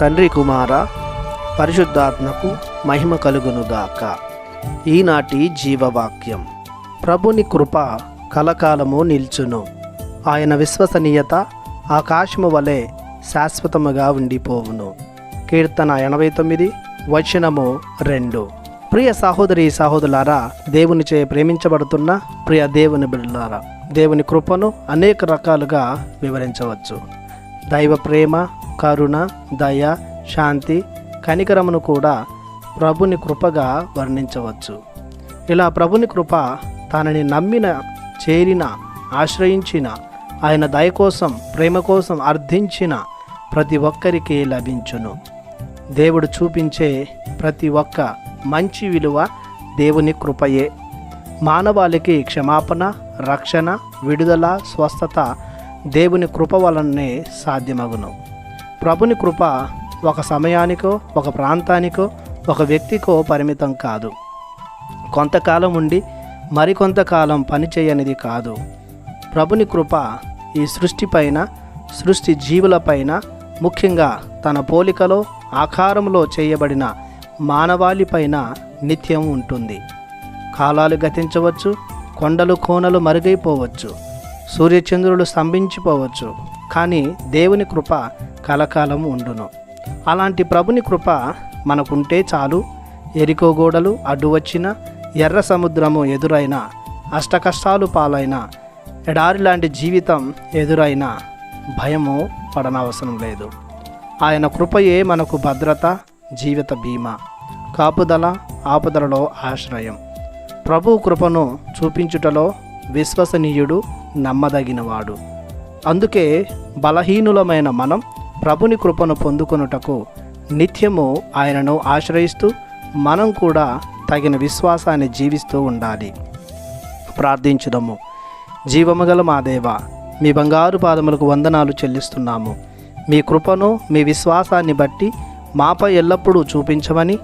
తండ్రి కుమార పరిశుద్ధాత్మకు మహిమ కలుగునుగాక. ఈనాటి జీవవాక్యం. ప్రభుని కృప కలకాలము నిల్చును. ఆయన విశ్వసనీయత ఆకాశము వలె శాశ్వతముగా ఉండిపోవును. కీర్తన 89 వచనము 2. ప్రియ సహోదరి సహోదరులారా, దేవునిచే ప్రేమించబడుతున్న ప్రియ దేవుని బిడ్డలారా, దేవుని కృపను అనేక రకాలుగా వివరించవచ్చు. దైవ ప్రేమ, కరుణ, దయ, శాంతి, కనికరమును కూడా ప్రభుని కృపగా వర్ణించవచ్చు. ఇలా ప్రభుని కృప తనని నమ్మిన, చేరిన, ఆశ్రయించిన, ఆయన దయ కోసం, ప్రేమ కోసం అర్థించిన ప్రతి ఒక్కరికి లభించును. దేవుడు చూపించే ప్రతి ఒక్క మంచి విలువ దేవుని కృపయే. మానవాళికి క్షమాపణ, రక్షణ, విడుదల, స్వస్థత దేవుని కృప వలనే సాధ్యమగును. ప్రభుని కృప ఒక సమయానికో, ఒక ప్రాంతానికో, ఒక వ్యక్తికో పరిమితం కాదు. కొంతకాలం ఉండి మరికొంతకాలం పనిచేయనిది కాదు. ప్రభుని కృప ఈ సృష్టిపైన, సృష్టి జీవులపైన, ముఖ్యంగా తన పోలికలో, ఆకారంలో చేయబడిన మానవాళిపైన నిత్యం ఉంటుంది. కాలాలు గతించవచ్చు, కొండలు కోనలు మరుగైపోవచ్చు, సూర్యచంద్రులు స్తంభించిపోవచ్చు, కానీ దేవుని కృప కలకాలం ఉండును. అలాంటి ప్రభుని కృప మనకుంటే చాలు. ఎరికో గోడలు అడ్డు వచ్చిన, ఎర్ర సముద్రము ఎదురైన, అష్టకష్టాలు పాలైన, ఎడారి లాంటి జీవితం ఎదురైన భయము పడనవసరం లేదు. ఆయన కృపయే మనకు భద్రత, జీవిత బీమా, కాపుదల, ఆపదలలో ఆశ్రయం. ప్రభు కృపను చూపించుటలో విశ్వసనీయుడు, నమ్మదగినవాడు. అందుకే బలహీనులమైన మనం ప్రభుని కృపను పొందుకొనుటకు నిత్యము ఆయనను ఆశ్రయిస్తూ మనం కూడా తగిన విశ్వాసాన్ని జీవిస్తూ ఉండాలి. ప్రార్థించుదాము. జీవముగల మా దేవా, మీ బంగారు పాదములకు వందనాలు చెల్లిస్తున్నాము. మీ కృపను, మీ విశ్వాసాన్ని బట్టి మాపై ఎల్లప్పుడూ చూపించమని,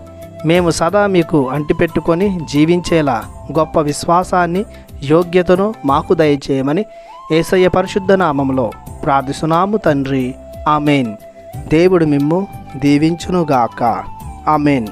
మేము సదా మీకు అంటిపెట్టుకొని జీవించేలా గొప్ప విశ్వాసాన్ని, యోగ్యతను మాకు దయచేయమని యేసయ్య పరిశుద్ధ నామములో ప్రార్థిస్తున్నాము తండ్రి. ఆమెన్. దేవుడు మిమ్ము దీవించునుగాక. ఆమెన్.